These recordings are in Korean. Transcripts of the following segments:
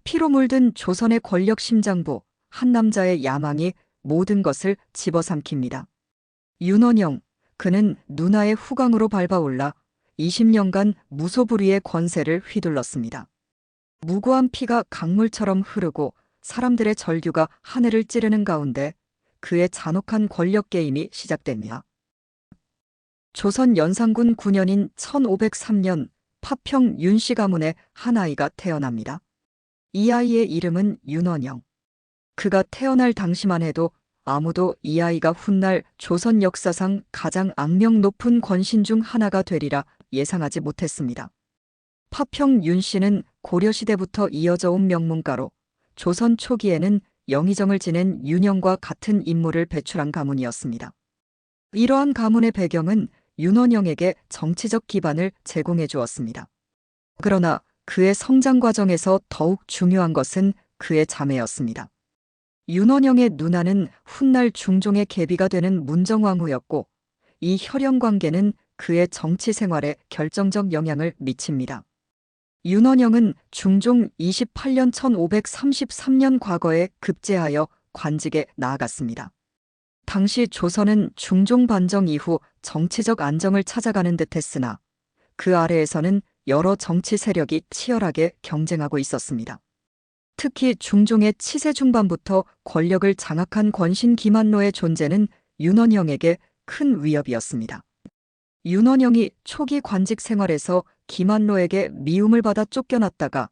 피로 물든 조선의 권력 심장부, 한 남자의 야망이 모든 것을 집어삼킵니다. 윤원영, 그는 누나의 후광으로 밟아올라 20년간 무소불위의 권세를 휘둘렀습니다. 무고한 피가 강물처럼 흐르고 사람들의 절규가 하늘을 찌르는 가운데 그의 잔혹한 권력 게임이 시작됩니다. 조선 연산군 9년인 1503년 파평 윤씨 가문에 한 아이가 태어납니다. 이 아이의 이름은 윤원영. 그가 태어날 당시만 해도 아무도 이 아이가 훗날 조선 역사상 가장 악명 높은 권신 중 하나가 되리라 예상하지 못했습니다. 파평 윤씨는 고려시대부터 이어져 온 명문가로 조선 초기에는 영의정을 지낸 윤영과 같은 인물을 배출한 가문이었습니다. 이러한 가문의 배경은 윤원영에게 정치적 기반을 제공해 주었습니다. 그러나 그의 성장 과정에서 더욱 중요한 것은 그의 자매였습니다. 윤원영의 누나는 훗날 중종의 계비가 되는 문정왕후였고 이 혈연 관계는 그의 정치 생활에 결정적 영향을 미칩니다. 윤원영은 중종 28년 1533년 과거에 급제하여 관직에 나아갔습니다. 당시 조선은 중종 반정 이후 정치적 안정을 찾아가는 듯했으나 그 아래에서는 여러 정치 세력이 치열하게 경쟁하고 있었습니다. 특히 중종의 치세 중반부터 권력을 장악한 권신 김한로의 존재는 윤원영에게 큰 위협이었습니다. 윤원영이 초기 관직 생활에서 김한로에게 미움을 받아 쫓겨났다가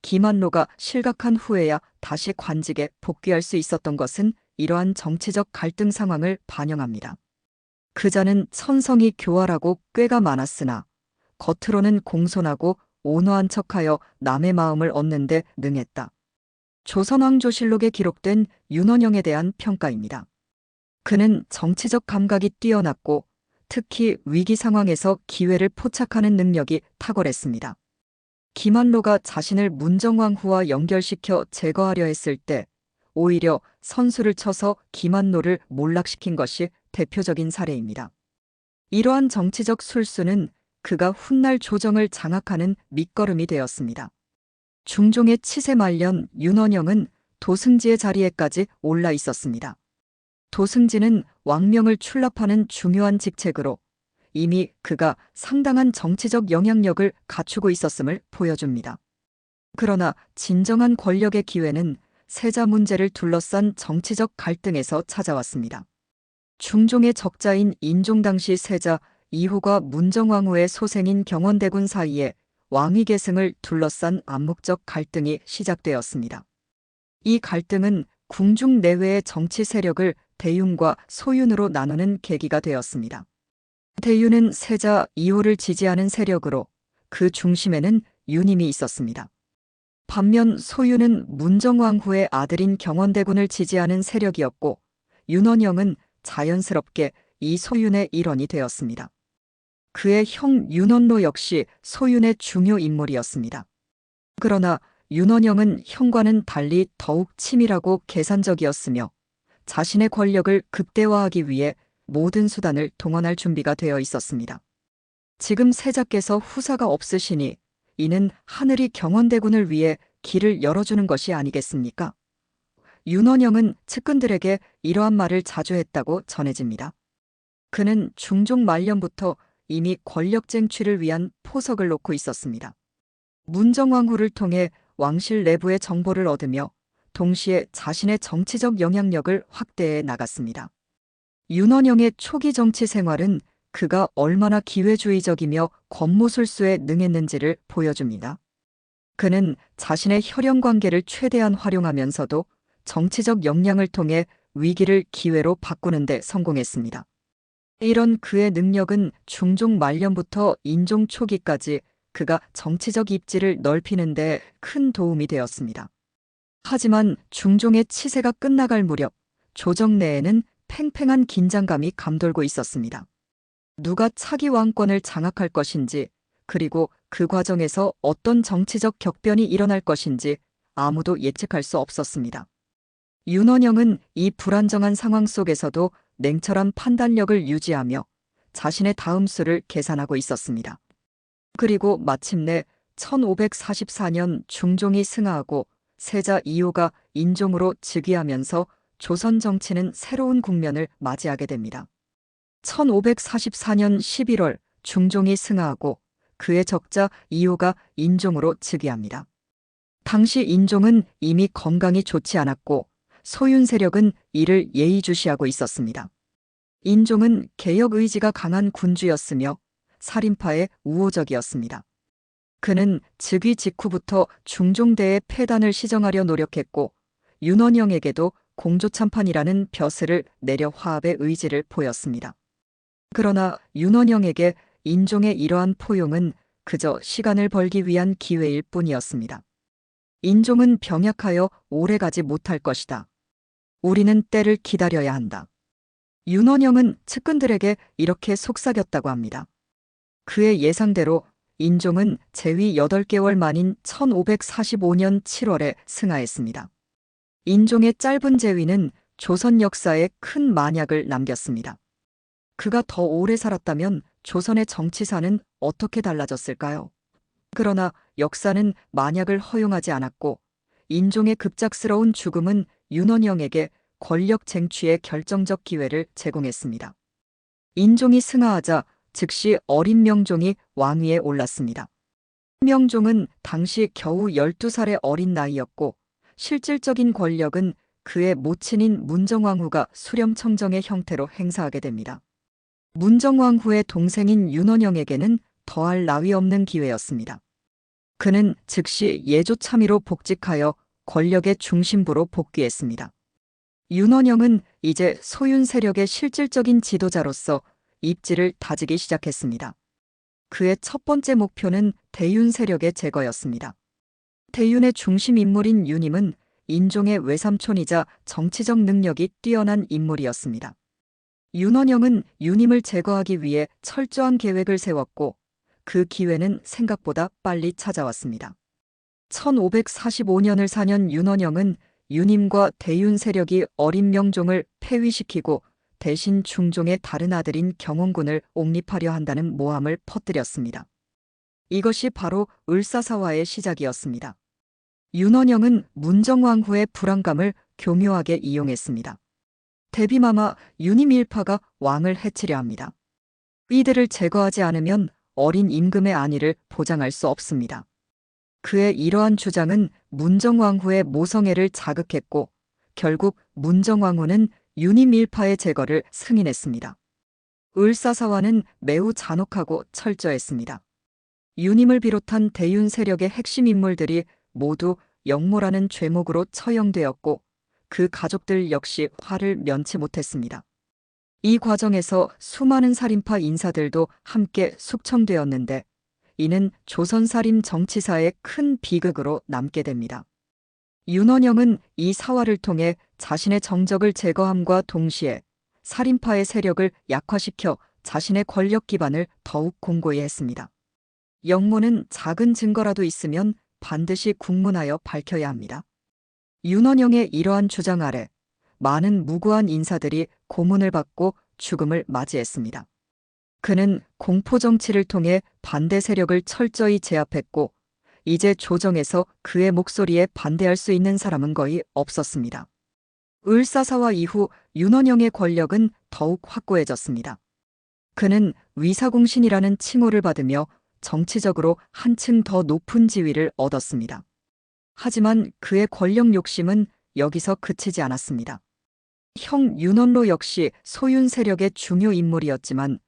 김한로가 실각한 후에야 다시 관직에 복귀할 수 있었던 것은 이러한 정치적 갈등 상황을 반영합니다. 그자는 천성이 교활하고 꾀가 많았으나 겉으로는 공손하고 온화한 척하여 남의 마음을 얻는 데 능했다. 조선왕조실록에 기록된 윤원영에 대한 평가입니다. 그는 정치적 감각이 뛰어났고 특히 위기 상황에서 기회를 포착하는 능력이 탁월했습니다. 김한로가 자신을 문정왕후와 연결시켜 제거하려 했을 때 오히려 선수를 쳐서 김한로를 몰락시킨 것이 대표적인 사례입니다. 이러한 정치적 술수는 그가 훗날 조정을 장악하는 밑거름이 되었습니다. 중종의 치세 말년 윤원영은 도승지의 자리에까지 올라 있었습니다. 도승지는 왕명을 출납하는 중요한 직책으로 이미 그가 상당한 정치적 영향력을 갖추고 있었음을 보여줍니다. 그러나 진정한 권력의 기회는 세자 문제를 둘러싼 정치적 갈등에서 찾아왔습니다. 중종의 적자인 인종 당시 세자 이후가 문정왕후의 소생인 경원대군 사이에 왕위 계승을 둘러싼 암묵적 갈등이 시작되었습니다. 이 갈등은 궁중 내외의 정치 세력을 대윤과 소윤으로 나누는 계기가 되었습니다. 대윤은 세자 이호를 지지하는 세력으로 그 중심에는 윤임이 있었습니다. 반면 소윤은 문정왕후의 아들인 경원대군을 지지하는 세력이었고 윤원영은 자연스럽게 이 소윤의 일원이 되었습니다. 그의 형 윤원로 역시 소윤의 중요 인물이었습니다. 그러나 윤원영은 형과는 달리 더욱 치밀하고 계산적이었으며 자신의 권력을 극대화하기 위해 모든 수단을 동원할 준비가 되어 있었습니다. 지금 세자께서 후사가 없으시니 이는 하늘이 경원대군을 위해 길을 열어주는 것이 아니겠습니까? 윤원영은 측근들에게 이러한 말을 자주 했다고 전해집니다. 그는 중종 말년부터 이미 권력 쟁취를 위한 포석을 놓고 있었습니다. 문정왕후를 통해 왕실 내부의 정보를 얻으며 동시에 자신의 정치적 영향력을 확대해 나갔습니다. 윤원영의 초기 정치 생활은 그가 얼마나 기회주의적이며 권모술수에 능했는지를 보여줍니다. 그는 자신의 혈연 관계를 최대한 활용하면서도 정치적 역량을 통해 위기를 기회로 바꾸는 데 성공했습니다. 이런 그의 능력은 중종 말년부터 인종 초기까지 그가 정치적 입지를 넓히는 데 큰 도움이 되었습니다. 하지만 중종의 치세가 끝나갈 무렵 조정 내에는 팽팽한 긴장감이 감돌고 있었습니다. 누가 차기 왕권을 장악할 것인지 그리고 그 과정에서 어떤 정치적 격변이 일어날 것인지 아무도 예측할 수 없었습니다. 윤원영은 이 불안정한 상황 속에서도 냉철한 판단력을 유지하며 자신의 다음 수를 계산하고 있었습니다. 그리고 마침내 1544년 중종이 승하하고 세자 이효가 인종으로 즉위하면서 조선 정치는 새로운 국면을 맞이하게 됩니다. 1544년 11월 중종이 승하하고 그의 적자 이효가 인종으로 즉위합니다. 당시 인종은 이미 건강이 좋지 않았고 소윤 세력은 이를 예의주시하고 있었습니다. 인종은 개혁 의지가 강한 군주였으며 살인파에 우호적이었습니다. 그는 즉위 직후부터 중종대의 폐단을 시정하려 노력했고 윤원영에게도 공조참판이라는 벼슬을 내려 화합의 의지를 보였습니다. 그러나 윤원영에게 인종의 이러한 포용은 그저 시간을 벌기 위한 기회일 뿐이었습니다. 인종은 병약하여 오래가지 못할 것이다. 우리는 때를 기다려야 한다. 윤원영은 측근들에게 이렇게 속삭였다고 합니다. 그의 예상대로 인종은 재위 8개월 만인 1545년 7월에 승하했습니다. 인종의 짧은 재위는 조선 역사에 큰 만약을 남겼습니다. 그가 더 오래 살았다면 조선의 정치사는 어떻게 달라졌을까요? 그러나 역사는 만약을 허용하지 않았고 인종의 급작스러운 죽음은 윤원영에게 권력 쟁취의 결정적 기회를 제공했습니다. 인종이 승하하자 즉시 어린 명종이 왕위에 올랐습니다. 명종은 당시 겨우 12살의 어린 나이였고 실질적인 권력은 그의 모친인 문정왕후가 수렴청정의 형태로 행사하게 됩니다. 문정왕후의 동생인 윤원영에게는 더할 나위 없는 기회였습니다. 그는 즉시 예조참의로 복직하여 권력의 중심부로 복귀했습니다. 윤원영은 이제 소윤 세력의 실질적인 지도자로서 입지를 다지기 시작했습니다. 그의 첫 번째 목표는 대윤 세력의 제거였습니다. 대윤의 중심 인물인 윤임은 인종의 외삼촌이자 정치적 능력이 뛰어난 인물이었습니다. 윤원영은 윤임을 제거하기 위해 철저한 계획을 세웠고 그 기회는 생각보다 빨리 찾아왔습니다. 1545년을 사년 윤원영은 윤임과 대윤 세력이 어린 명종을 폐위시키고 대신 중종의 다른 아들인 경원군을 옹립하려 한다는 모함을 퍼뜨렸습니다. 이것이 바로 을사사화의 시작이었습니다. 윤원영은 문정왕후의 불안감을 교묘하게 이용했습니다. 대비마마 윤임 일파가 왕을 해치려 합니다. 이들을 제거하지 않으면 어린 임금의 안위를 보장할 수 없습니다. 그의 이러한 주장은 문정왕후의 모성애를 자극했고 결국 문정왕후는 윤임 일파의 제거를 승인했습니다. 을사사화는 매우 잔혹하고 철저했습니다. 윤임을 비롯한 대윤 세력의 핵심 인물들이 모두 역모라는 죄목으로 처형되었고 그 가족들 역시 화를 면치 못했습니다. 이 과정에서 수많은 살인파 인사들도 함께 숙청되었는데 이는 조선살인 정치사의 큰 비극으로 남게 됩니다. 윤원영은 이 사화를 통해 자신의 정적을 제거함과 동시에 살인파의 세력을 약화시켜 자신의 권력 기반을 더욱 공고히 했습니다. 역모는 작은 증거라도 있으면 반드시 국문하여 밝혀야 합니다. 윤원영의 이러한 주장 아래 많은 무고한 인사들이 고문을 받고 죽음을 맞이했습니다. 그는 공포정치를 통해 반대 세력을 철저히 제압했고 이제 조정에서 그의 목소리에 반대할 수 있는 사람은 거의 없었습니다. 을사사화 이후 윤원영의 권력은 더욱 확고해졌습니다. 그는 위사공신이라는 칭호를 받으며 정치적으로 한층 더 높은 지위를 얻었습니다. 하지만 그의 권력 욕심은 여기서 그치지 않았습니다. 형 윤원로 역시 소윤 세력의 중요 인물이었지만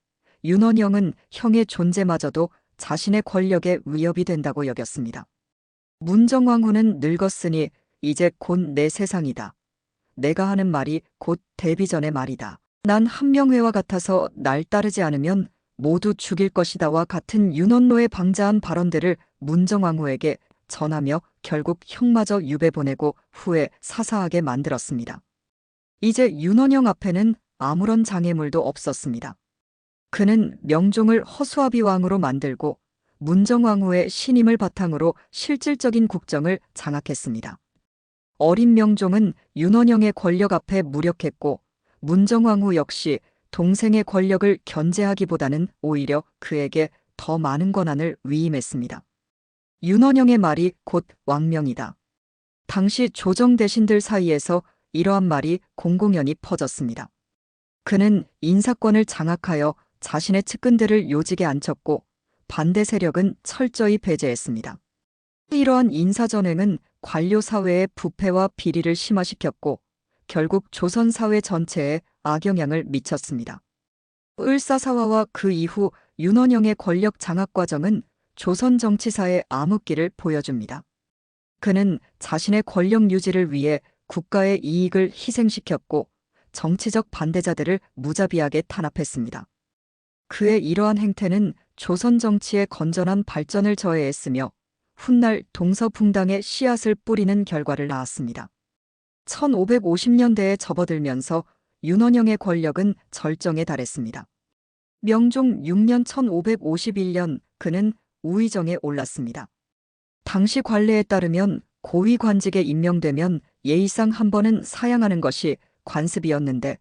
윤원영은 형의 존재마저도 자신의 권력에 위협이 된다고 여겼습니다. 문정왕후는 늙었으니 이제 곧 내 세상이다. 내가 하는 말이 곧 데뷔전의 말이다. 난 한명회와 같아서 날 따르지 않으면 모두 죽일 것이다와 같은 윤원로의 방자한 발언들을 문정왕후에게 전하며 결국 형마저 유배 보내고 후에 사사하게 만들었습니다. 이제 윤원영 앞에는 아무런 장애물도 없었습니다. 그는 명종을 허수아비 왕으로 만들고 문정왕후의 신임을 바탕으로 실질적인 국정을 장악했습니다. 어린 명종은 윤원영의 권력 앞에 무력했고 문정왕후 역시 동생의 권력을 견제하기보다는 오히려 그에게 더 많은 권한을 위임했습니다. 윤원영의 말이 곧 왕명이다. 당시 조정 대신들 사이에서 이러한 말이 공공연히 퍼졌습니다. 그는 인사권을 장악하여 자신의 측근들을 요직에 앉혔고 반대 세력은 철저히 배제했습니다. 이러한 인사전횡은 관료 사회의 부패와 비리를 심화시켰고 결국 조선 사회 전체에 악영향을 미쳤습니다. 을사사화와 그 이후 윤원영의 권력 장악 과정은 조선 정치사의 암흑기를 보여줍니다. 그는 자신의 권력 유지를 위해 국가의 이익을 희생시켰고 정치적 반대자들을 무자비하게 탄압했습니다. 그의 이러한 행태는 조선 정치의 건전한 발전을 저해했으며 훗날 동서풍당의 씨앗을 뿌리는 결과를 낳았습니다. 1550년대에 접어들면서 윤원영의 권력은 절정에 달했습니다. 명종 6년 1551년 그는 우의정에 올랐습니다. 당시 관례에 따르면 고위 관직에 임명되면 예의상 한 번은 사양하는 것이 관습이었는데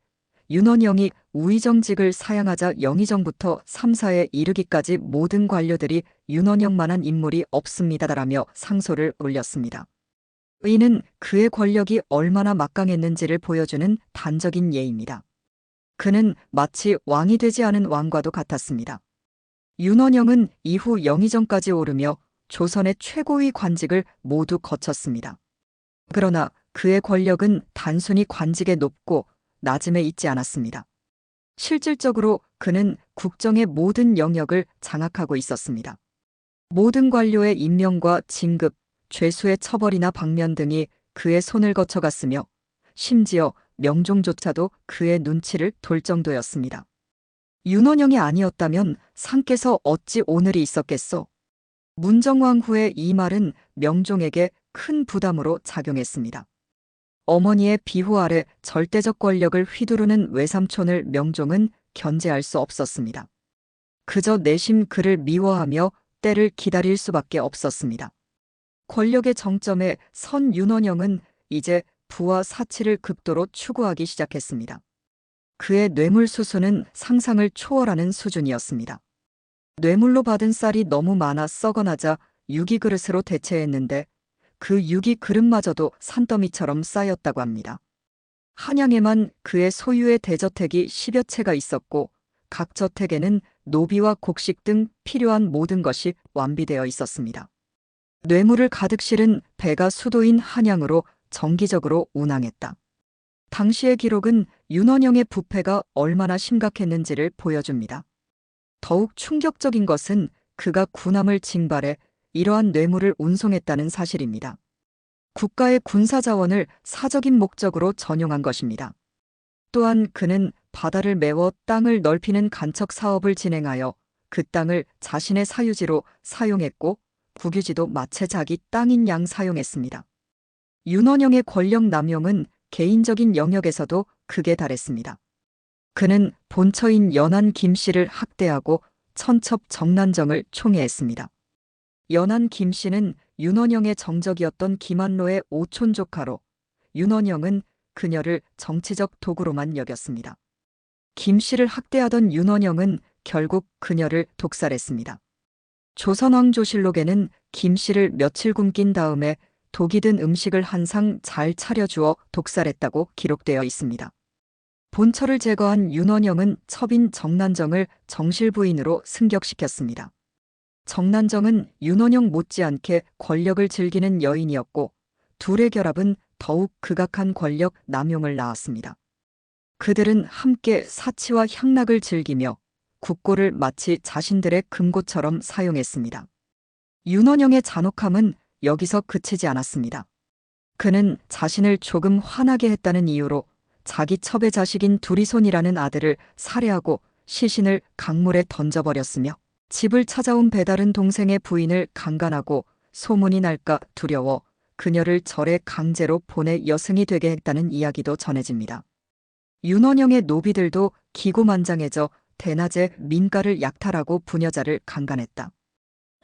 윤원영이 우의정직을 사양하자 영의정부터 3사에 이르기까지 모든 관료들이 윤원영만한 인물이 없습니다라며 상소를 올렸습니다. 이는 그의 권력이 얼마나 막강했는지를 보여주는 단적인 예입니다. 그는 마치 왕이 되지 않은 왕과도 같았습니다. 윤원영은 이후 영의정까지 오르며 조선의 최고위 관직을 모두 거쳤습니다. 그러나 그의 권력은 단순히 관직에 높고 낮음에 있지 않았습니다. 실질적으로 그는 국정의 모든 영역을 장악하고 있었습니다. 모든 관료의 임명과 진급, 죄수의 처벌이나 방면 등이 그의 손을 거쳐갔으며 심지어 명종조차도 그의 눈치를 돌 정도였습니다. 윤원영이 아니었다면 상께서 어찌 오늘이 있었겠소? 문정왕 후의 이 말은 명종에게 큰 부담으로 작용했습니다. 어머니의 비호 아래 절대적 권력을 휘두르는 외삼촌을 명종은 견제할 수 없었습니다. 그저 내심 그를 미워하며 때를 기다릴 수밖에 없었습니다. 권력의 정점에 선 윤원영은 이제 부와 사치를 극도로 추구하기 시작했습니다. 그의 뇌물수수는 상상을 초월하는 수준이었습니다. 뇌물로 받은 쌀이 너무 많아 썩어나자 유기그릇으로 대체했는데 그 유기그릇마저도 산더미처럼 쌓였다고 합니다. 한양에만 그의 소유의 대저택이 10여 채가 있었고 각 저택에는 노비와 곡식 등 필요한 모든 것이 완비되어 있었습니다. 뇌물을 가득 실은 배가 수도인 한양으로 정기적으로 운항했다. 당시의 기록은 윤원영의 부패가 얼마나 심각했는지를 보여줍니다. 더욱 충격적인 것은 그가 군함을 징발해 이러한 뇌물을 운송했다는 사실입니다. 국가의 군사자원을 사적인 목적으로 전용한 것입니다. 또한 그는 바다를 메워 땅을 넓히는 간척 사업을 진행하여 그 땅을 자신의 사유지로 사용했고 국유지도 마치 자기 땅인 양 사용했습니다. 윤원영의 권력 남용은 개인적인 영역에서도 극에 달했습니다. 그는 본처인 연안 김씨를 학대하고 천첩 정난정을 총애했습니다. 연안 김씨는 윤원영의 정적이었던 김한로의 오촌 조카로 윤원영은 그녀를 정치적 도구로만 여겼습니다. 김씨를 학대하던 윤원영은 결국 그녀를 독살했습니다. 조선왕조실록에는 김씨를 며칠 굶긴 다음에 독이 든 음식을 한 상 잘 차려주어 독살했다고 기록되어 있습니다. 본처를 제거한 윤원영은 첩인 정난정을 정실부인으로 승격시켰습니다. 정난정은 윤원영 못지않게 권력을 즐기는 여인이었고 둘의 결합은 더욱 극악한 권력 남용을 낳았습니다. 그들은 함께 사치와 향락을 즐기며 국고를 마치 자신들의 금고처럼 사용했습니다. 윤원영의 잔혹함은 여기서 그치지 않았습니다. 그는 자신을 조금 화나게 했다는 이유로 자기 첩의 자식인 두리손이라는 아들을 살해하고 시신을 강물에 던져버렸으며 집을 찾아온 배다른 동생의 부인을 강간하고 소문이 날까 두려워 그녀를 절에 강제로 보내 여승이 되게 했다는 이야기도 전해집니다. 윤원영의 노비들도 기고만장해져 대낮에 민가를 약탈하고 부녀자를 강간했다.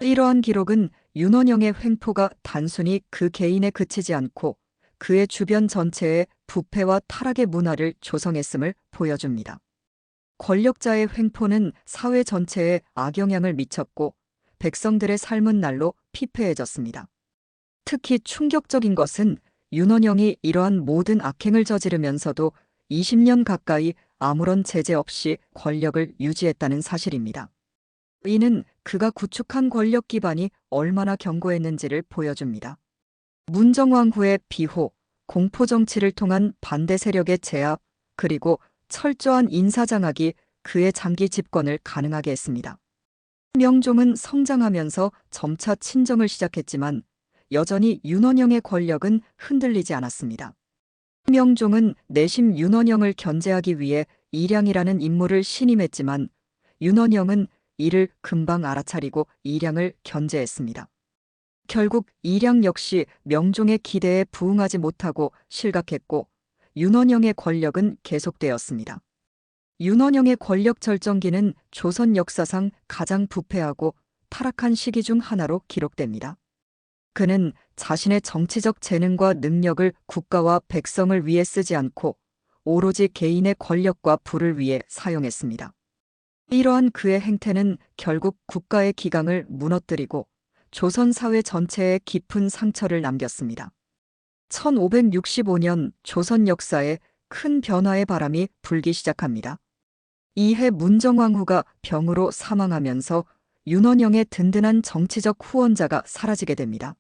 이러한 기록은 윤원영의 횡포가 단순히 그 개인에 그치지 않고 그의 주변 전체에 부패와 타락의 문화를 조성했음을 보여줍니다. 권력자의 횡포는 사회 전체에 악영향을 미쳤고 백성들의 삶은 날로 피폐해졌습니다. 특히 충격적인 것은 윤원영이 이러한 모든 악행을 저지르면서도 20년 가까이 아무런 제재 없이 권력을 유지했다는 사실입니다. 이는 그가 구축한 권력 기반이 얼마나 견고했는지를 보여줍니다. 문정왕 후의 비호, 공포정치를 통한 반대 세력의 제압, 그리고 철저한 인사장악이 그의 장기 집권을 가능하게 했습니다. 명종은 성장하면서 점차 친정을 시작했지만 여전히 윤원영의 권력은 흔들리지 않았습니다. 명종은 내심 윤원영을 견제하기 위해 일양이라는 인물을 신임했지만 윤원영은 이를 금방 알아차리고 일양을 견제했습니다. 결국 일양 역시 명종의 기대에 부응하지 못하고 실각했고 윤원영의 권력은 계속되었습니다. 윤원영의 권력 절정기는 조선 역사상 가장 부패하고 타락한 시기 중 하나로 기록됩니다. 그는 자신의 정치적 재능과 능력을 국가와 백성을 위해 쓰지 않고 오로지 개인의 권력과 부를 위해 사용했습니다. 이러한 그의 행태는 결국 국가의 기강을 무너뜨리고 조선 사회 전체에 깊은 상처를 남겼습니다. 1565년 조선 역사에 큰 변화의 바람이 불기 시작합니다. 이해 문정왕후가 병으로 사망하면서 윤원영의 든든한 정치적 후원자가 사라지게 됩니다.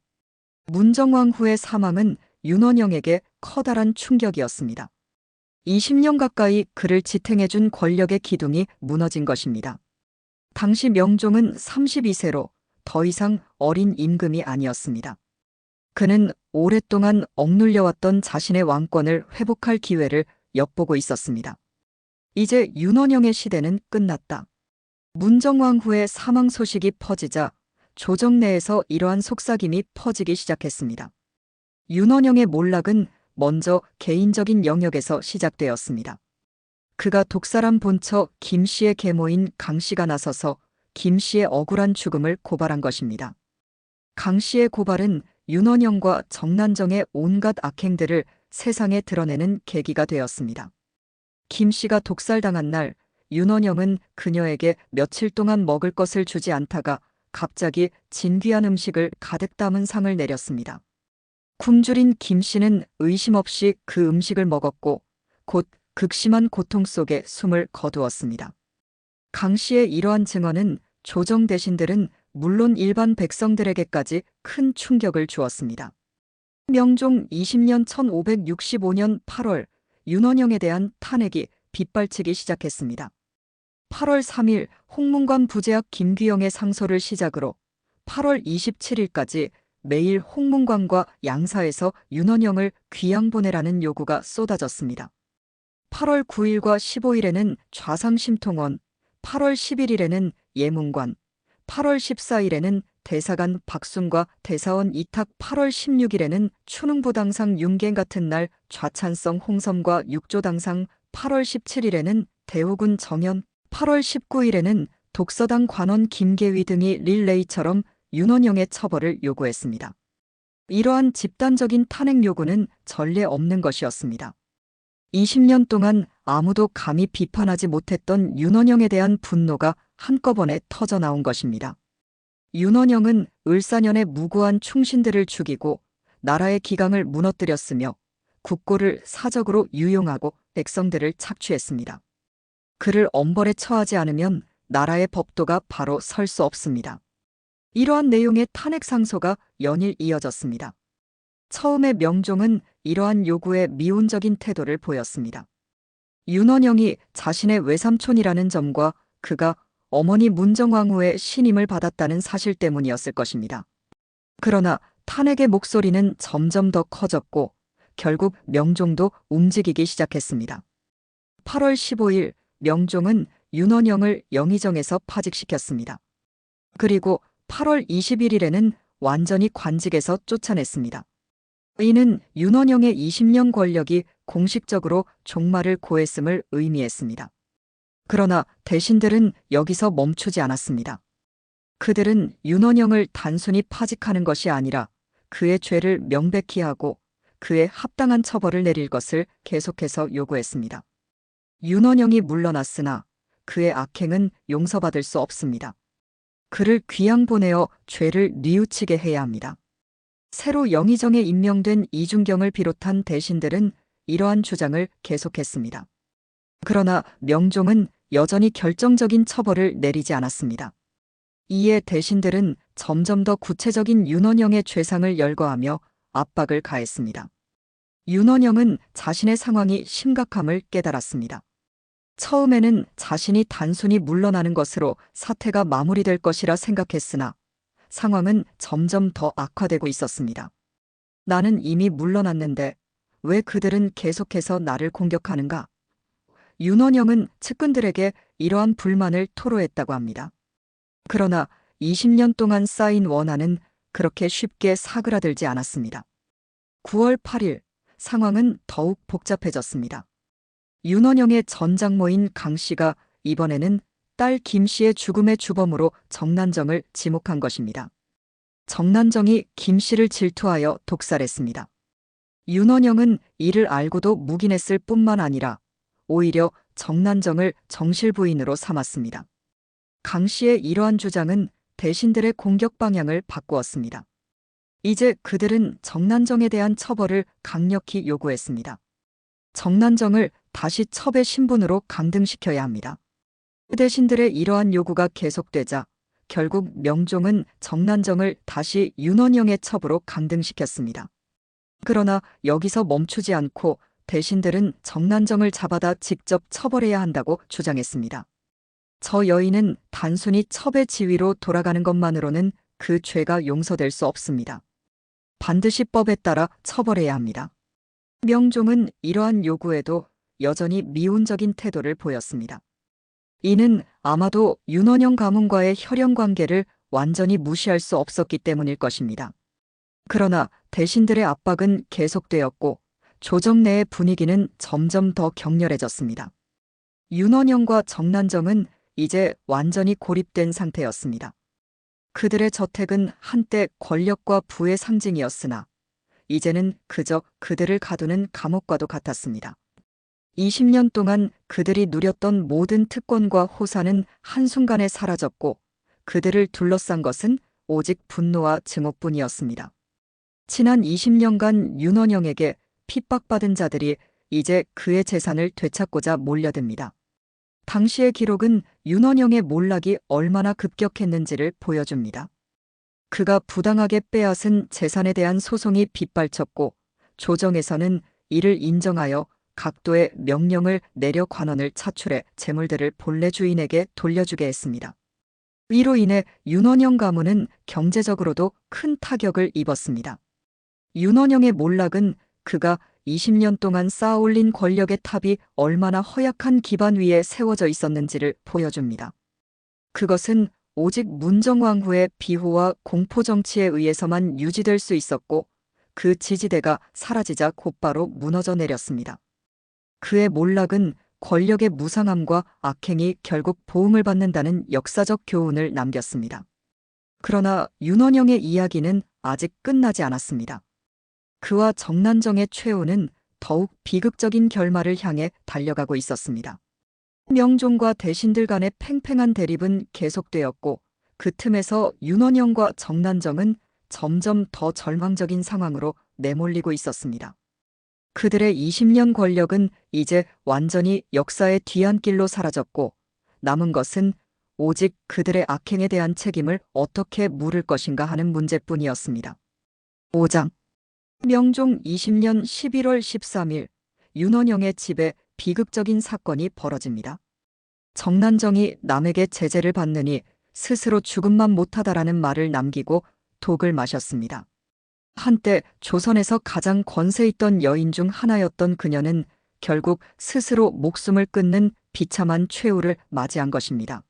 문정왕후의 사망은 윤원영에게 커다란 충격이었습니다. 20년 가까이 그를 지탱해준 권력의 기둥이 무너진 것입니다. 당시 명종은 32세로 더 이상 어린 임금이 아니었습니다. 그는 오랫동안 억눌려왔던 자신의 왕권을 회복할 기회를 엿보고 있었습니다. 이제 윤원영의 시대는 끝났다. 문정왕후의 사망 소식이 퍼지자 조정 내에서 이러한 속삭임이 퍼지기 시작했습니다. 윤원영의 몰락은 먼저 개인적인 영역에서 시작되었습니다. 그가 독사람 본처 김씨의 계모인 강씨가 나서서 김씨의 억울한 죽음을 고발한 것입니다. 강씨의 고발은 윤원영과 정난정의 온갖 악행들을 세상에 드러내는 계기가 되었습니다. 김씨가 독살당한 날 윤원영은 그녀에게 며칠 동안 먹을 것을 주지 않다가 갑자기 진귀한 음식을 가득 담은 상을 내렸습니다. 굶주린 김씨는 의심 없이 그 음식을 먹었고 곧 극심한 고통 속에 숨을 거두었습니다. 강씨의 이러한 증언은 조정 대신들은 물론 일반 백성들에게까지 큰 충격을 주었습니다. 명종 20년 1565년 8월 윤원영에 대한 탄핵이 빗발치기 시작했습니다. 8월 3일 홍문관 부제학 김규영의 상소를 시작으로 8월 27일까지 매일 홍문관과 양사에서 윤원영을 귀양 보내라는 요구가 쏟아졌습니다. 8월 9일과 15일에는 좌상심통원, 8월 11일에는 예문관, 8월 14일에는 대사관 박순과 대사원 이탁, 8월 16일에는 추능부당상 윤갱 같은 날 좌찬성 홍섬과 육조당상, 8월 17일에는 대호군 정연, 8월 19일에는 독서당 관원 김계위 등이 릴레이처럼 윤원영의 처벌을 요구했습니다. 이러한 집단적인 탄핵 요구는 전례 없는 것이었습니다. 20년 동안 아무도 감히 비판하지 못했던 윤원영에 대한 분노가 한꺼번에 터져나온 것입니다. 윤원영은 을사년에 무고한 충신들을 죽이고 나라의 기강을 무너뜨렸으며 국고를 사적으로 유용하고 백성들을 착취했습니다. 그를 엄벌에 처하지 않으면 나라의 법도가 바로 설 수 없습니다. 이러한 내용의 탄핵 상소가 연일 이어졌습니다. 처음에 명종은 이러한 요구에 미온적인 태도를 보였습니다. 윤원영이 자신의 외삼촌이라는 점과 그가 어머니 문정왕후의 신임을 받았다는 사실 때문이었을 것입니다. 그러나 탄핵의 목소리는 점점 더 커졌고 결국 명종도 움직이기 시작했습니다. 8월 15일 명종은 윤원영을 영의정에서 파직시켰습니다. 그리고 8월 21일에는 완전히 관직에서 쫓아냈습니다. 이는 윤원영의 20년 권력이 공식적으로 종말을 고했음을 의미했습니다. 그러나 대신들은 여기서 멈추지 않았습니다. 그들은 윤원영을 단순히 파직하는 것이 아니라 그의 죄를 명백히 하고 그에 합당한 처벌을 내릴 것을 계속해서 요구했습니다. 윤원영이 물러났으나 그의 악행은 용서받을 수 없습니다. 그를 귀양 보내어 죄를 뉘우치게 해야 합니다. 새로 영의정에 임명된 이준경을 비롯한 대신들은 이러한 주장을 계속했습니다. 그러나 명종은 여전히 결정적인 처벌을 내리지 않았습니다. 이에 대신들은 점점 더 구체적인 윤원영의 죄상을 열거하며 압박을 가했습니다. 윤원영은 자신의 상황이 심각함을 깨달았습니다. 처음에는 자신이 단순히 물러나는 것으로 사태가 마무리될 것이라 생각했으나 상황은 점점 더 악화되고 있었습니다. 나는 이미 물러났는데 왜 그들은 계속해서 나를 공격하는가? 윤원영은 측근들에게 이러한 불만을 토로했다고 합니다. 그러나 20년 동안 쌓인 원한은 그렇게 쉽게 사그라들지 않았습니다. 9월 8일 상황은 더욱 복잡해졌습니다. 윤원영의 전장모인 강 씨가 이번에는 딸 김 씨의 죽음의 주범으로 정난정을 지목한 것입니다. 정난정이 김 씨를 질투하여 독살했습니다. 윤원영은 이를 알고도 묵인했을 뿐만 아니라 오히려 정난정을 정실부인으로 삼았습니다. 강 씨의 이러한 주장은 대신들의 공격 방향을 바꾸었습니다. 이제 그들은 정난정에 대한 처벌을 강력히 요구했습니다. 정난정을 다시 첩의 신분으로 강등시켜야 합니다. 대신들의 이러한 요구가 계속되자 결국 명종은 정난정을 다시 윤원영의 첩으로 강등시켰습니다. 그러나 여기서 멈추지 않고 대신들은 정난정을 잡아다 직접 처벌해야 한다고 주장했습니다. 저 여인은 단순히 첩의 지위로 돌아가는 것만으로는 그 죄가 용서될 수 없습니다. 반드시 법에 따라 처벌해야 합니다. 명종은 이러한 요구에도 여전히 미온적인 태도를 보였습니다. 이는 아마도 윤원영 가문과의 혈연 관계를 완전히 무시할 수 없었기 때문일 것입니다. 그러나 대신들의 압박은 계속되었고 조정 내의 분위기는 점점 더 격렬해졌습니다. 윤원영과 정난정은 이제 완전히 고립된 상태였습니다. 그들의 저택은 한때 권력과 부의 상징이었으나 이제는 그저 그들을 가두는 감옥과도 같았습니다. 20년 동안 그들이 누렸던 모든 특권과 호사는 한순간에 사라졌고 그들을 둘러싼 것은 오직 분노와 증오뿐이었습니다. 지난 20년간 윤원영에게 핍박받은 자들이 이제 그의 재산을 되찾고자 몰려듭니다. 당시의 기록은 윤원영의 몰락이 얼마나 급격했는지를 보여줍니다. 그가 부당하게 빼앗은 재산에 대한 소송이 빗발쳤고 조정에서는 이를 인정하여 각도의 명령을 내려 관원을 차출해 재물들을 본래 주인에게 돌려주게 했습니다. 이로 인해 윤원영 가문은 경제적으로도 큰 타격을 입었습니다. 윤원영의 몰락은 그가 20년 동안 쌓아올린 권력의 탑이 얼마나 허약한 기반 위에 세워져 있었는지를 보여줍니다. 그것은 오직 문정왕후의 비호와 공포 정치에 의해서만 유지될 수 있었고 그 지지대가 사라지자 곧바로 무너져 내렸습니다. 그의 몰락은 권력의 무상함과 악행이 결국 보응을 받는다는 역사적 교훈을 남겼습니다. 그러나 윤원영의 이야기는 아직 끝나지 않았습니다. 그와 정난정의 최후는 더욱 비극적인 결말을 향해 달려가고 있었습니다. 명종과 대신들 간의 팽팽한 대립은 계속되었고 그 틈에서 윤원영과 정난정은 점점 더 절망적인 상황으로 내몰리고 있었습니다. 그들의 20년 권력은 이제 완전히 역사의 뒤안길로 사라졌고 남은 것은 오직 그들의 악행에 대한 책임을 어떻게 물을 것인가 하는 문제뿐이었습니다. 5장 명종 20년 11월 13일 윤원영의 집에 비극적인 사건이 벌어집니다. 정난정이 남에게 제재를 받느니 스스로 죽음만 못하다라는 말을 남기고 독을 마셨습니다. 한때 조선에서 가장 권세 있던 여인 중 하나였던 그녀는 결국 스스로 목숨을 끊는 비참한 최후를 맞이한 것입니다.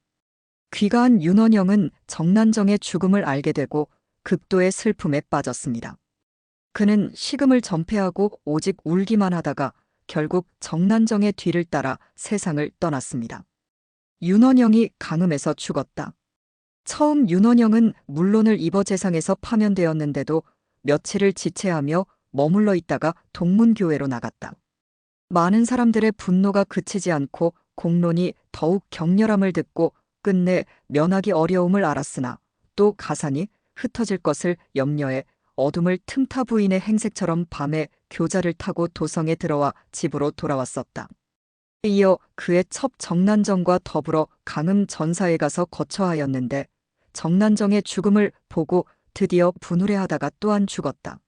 귀가한 윤원영은 정난정의 죽음을 알게 되고 극도의 슬픔에 빠졌습니다. 그는 식음을 전폐하고 오직 울기만 하다가 결국 정난정의 뒤를 따라 세상을 떠났습니다. 윤원영이 강음에서 죽었다. 처음 윤원영은 문론을 입어 재상에서 파면되었는데도 며칠을 지체하며 머물러 있다가 동문교회로 나갔다. 많은 사람들의 분노가 그치지 않고 공론이 더욱 격렬함을 듣고 끝내 면하기 어려움을 알았으나 또 가산이 흩어질 것을 염려해 어둠을 틈타 부인의 행색처럼 밤에 교자를 타고 도성에 들어와 집으로 돌아왔었다. 이어 그의 첩 정난정과 더불어 강음 전사에 가서 거처하였는데 정난정의 죽음을 보고 드디어 분울해하다가 또한 죽었다.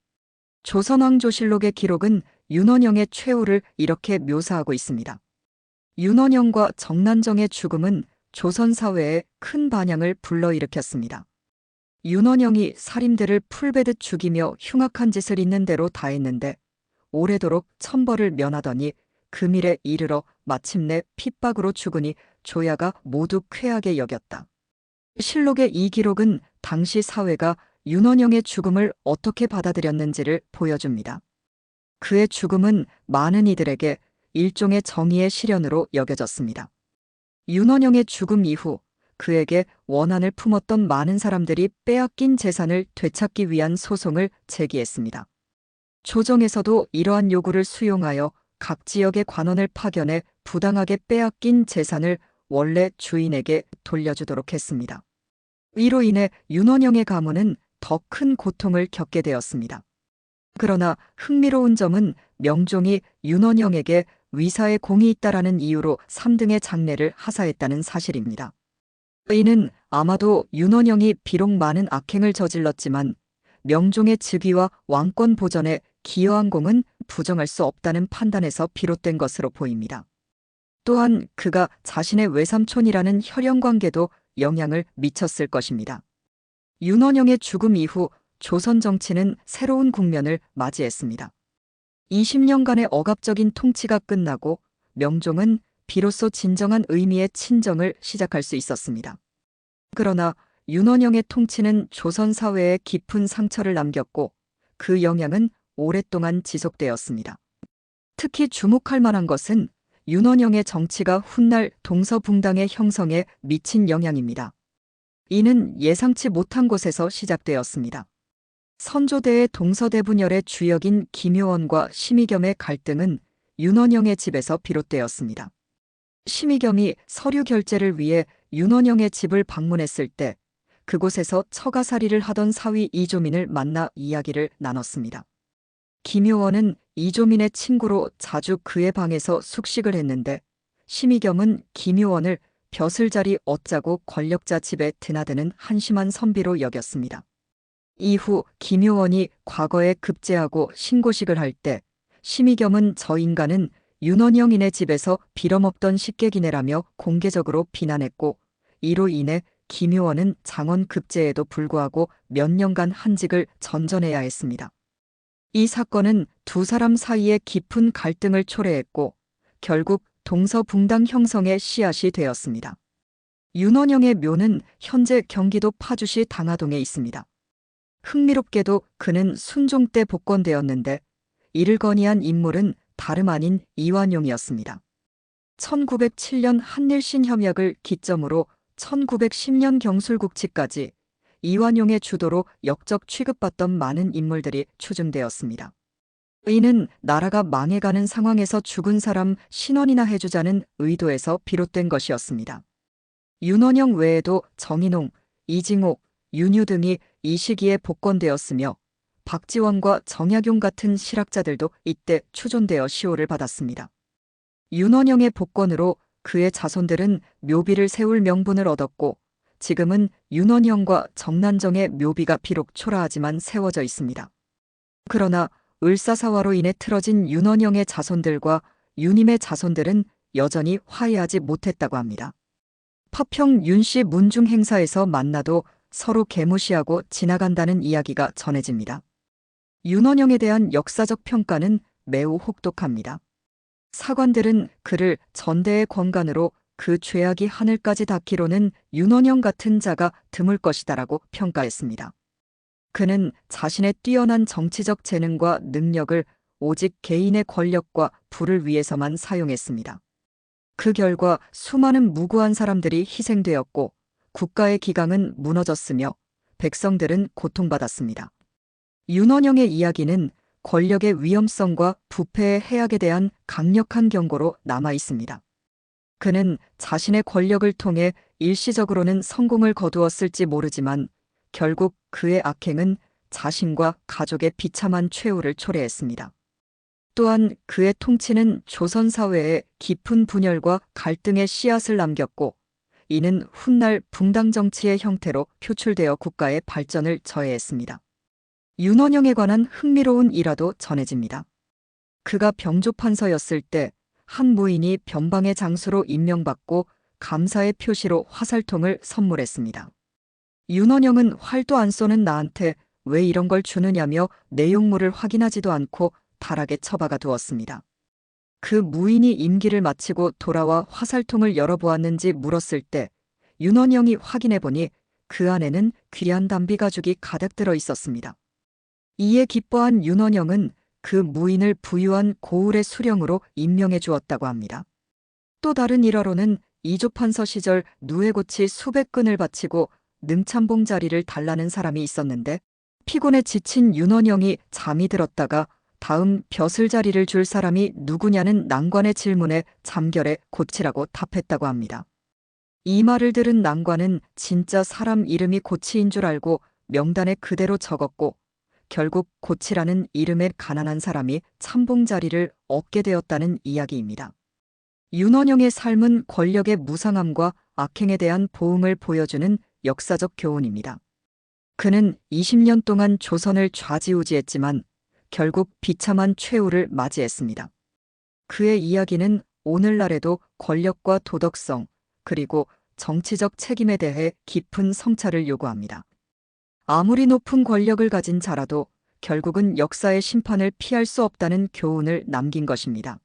조선왕조실록의 기록은 윤원영의 최후를 이렇게 묘사하고 있습니다. 윤원영과 정난정의 죽음은 조선 사회에 큰 반향을 불러일으켰습니다. 윤원영이 살인들을 풀베듯 죽이며 흉악한 짓을 있는 대로 다했는데 오래도록 천벌을 면하더니 금일에 이르러 마침내 핍박으로 죽으니 조야가 모두 쾌하게 여겼다. 실록의 이 기록은 당시 사회가 윤원영의 죽음을 어떻게 받아들였는지를 보여줍니다. 그의 죽음은 많은 이들에게 일종의 정의의 실현으로 여겨졌습니다. 윤원영의 죽음 이후 그에게 원한을 품었던 많은 사람들이 빼앗긴 재산을 되찾기 위한 소송을 제기했습니다. 조정에서도 이러한 요구를 수용하여 각 지역의 관원을 파견해 부당하게 빼앗긴 재산을 원래 주인에게 돌려주도록 했습니다. 이로 인해 윤원영의 가문은 더 큰 고통을 겪게 되었습니다. 그러나 흥미로운 점은 명종이 윤원영에게 위사에 공이 있다라는 이유로 3등의 장례를 하사했다는 사실입니다. 이는 아마도 윤원영이 비록 많은 악행을 저질렀지만 명종의 즉위와 왕권 보전에 기여한 공은 부정할 수 없다는 판단에서 비롯된 것으로 보입니다. 또한 그가 자신의 외삼촌이라는 혈연관계도 영향을 미쳤을 것입니다. 윤원영의 죽음 이후 조선 정치는 새로운 국면을 맞이했습니다. 20년간의 억압적인 통치가 끝나고 명종은 비로소 진정한 의미의 친정을 시작할 수 있었습니다. 그러나 윤원영의 통치는 조선 사회에 깊은 상처를 남겼고 그 영향은 오랫동안 지속되었습니다. 특히 주목할 만한 것은 윤원영의 정치가 훗날 동서붕당의 형성에 미친 영향입니다. 이는 예상치 못한 곳에서 시작되었습니다. 선조대의 동서대분열의 주역인 김효원과 심의겸의 갈등은 윤원영의 집에서 비롯되었습니다. 심의겸이 서류 결제를 위해 윤원영의 집을 방문했을 때 그곳에서 처가살이를 하던 사위 이조민을 만나 이야기를 나눴습니다. 김효원은 이조민의 친구로 자주 그의 방에서 숙식을 했는데 심의겸은 김효원을 벼슬자리 얻자고 권력자 집에 드나드는 한심한 선비로 여겼습니다. 이후 김효원이 과거에 급제하고 신고식을 할 때 심의겸은 저 인간은 윤원영이네 집에서 빌어먹던 식객이네라며 공개적으로 비난했고 이로 인해 김효원은 장원 급제에도 불구하고 몇 년간 한직을 전전해야 했습니다. 이 사건은 두 사람 사이에 깊은 갈등을 초래했고 결국 동서붕당 형성의 씨앗이 되었습니다. 윤원영의 묘는 현재 경기도 파주시 당하동에 있습니다. 흥미롭게도 그는 순종 때 복권되었는데 이를 건의한 인물은 다름 아닌 이완용이었습니다. 1907년 한일신협약을 기점으로 1910년 경술국치까지 이완용의 주도로 역적 취급받던 많은 인물들이 추증되었습니다. 이는 나라가 망해가는 상황에서 죽은 사람 신원이나 해주자는 의도에서 비롯된 것이었습니다. 윤원영 외에도 정인홍, 이징옥, 윤유 등이 이 시기에 복권되었으며 박지원과 정약용 같은 실학자들도 이때 추존되어 시호를 받았습니다. 윤원영의 복권으로 그의 자손들은 묘비를 세울 명분을 얻었고 지금은 윤원영과 정난정의 묘비가 비록 초라하지만 세워져 있습니다. 그러나 을사사화로 인해 틀어진 윤원영의 자손들과 윤임의 자손들은 여전히 화해하지 못했다고 합니다. 파평 윤씨 문중 행사에서 만나도 서로 개무시하고 지나간다는 이야기가 전해집니다. 윤원영에 대한 역사적 평가는 매우 혹독합니다. 사관들은 그를 전대의 권간으로 그 죄악이 하늘까지 닿기로는 윤원영 같은 자가 드물 것이다라고 평가했습니다. 그는 자신의 뛰어난 정치적 재능과 능력을 오직 개인의 권력과 부를 위해서만 사용했습니다. 그 결과 수많은 무고한 사람들이 희생되었고 국가의 기강은 무너졌으며 백성들은 고통받았습니다. 윤원영의 이야기는 권력의 위험성과 부패의 해악에 대한 강력한 경고로 남아 있습니다. 그는 자신의 권력을 통해 일시적으로는 성공을 거두었을지 모르지만 결국 그의 악행은 자신과 가족의 비참한 최후를 초래했습니다. 또한 그의 통치는 조선 사회에 깊은 분열과 갈등의 씨앗을 남겼고, 이는 훗날 붕당 정치의 형태로 표출되어 국가의 발전을 저해했습니다. 윤원영에 관한 흥미로운 일화도 전해집니다. 그가 병조판서였을 때 한 무인이 변방의 장수로 임명받고 감사의 표시로 화살통을 선물했습니다. 윤원영은 활도 안 쏘는 나한테 왜 이런 걸 주느냐며 내용물을 확인하지도 않고 달하게 처박아 두었습니다. 그 무인이 임기를 마치고 돌아와 화살통을 열어보았는지 물었을 때 윤원영이 확인해보니 그 안에는 귀한 담비 가죽이 가득 들어 있었습니다. 이에 기뻐한 윤원영은 그 무인을 부유한 고을의 수령으로 임명해 주었다고 합니다. 또 다른 일화로는 이조판서 시절 누에고치 수백 근을 바치고 능참봉 자리를 달라는 사람이 있었는데, 피곤에 지친 윤원영이 잠이 들었다가 다음 벼슬 자리를 줄 사람이 누구냐는 난관의 질문에 잠결에 고치라고 답했다고 합니다. 이 말을 들은 난관은 진짜 사람 이름이 고치인 줄 알고 명단에 그대로 적었고, 결국 고치라는 이름의 가난한 사람이 참봉 자리를 얻게 되었다는 이야기입니다. 윤원영의 삶은 권력의 무상함과 악행에 대한 보응을 보여주는 역사적 교훈입니다. 그는 20년 동안 조선을 좌지우지했지만 결국 비참한 최후를 맞이했습니다. 그의 이야기는 오늘날에도 권력과 도덕성, 그리고 정치적 책임에 대해 깊은 성찰을 요구합니다. 아무리 높은 권력을 가진 자라도 결국은 역사의 심판을 피할 수 없다는 교훈을 남긴 것입니다.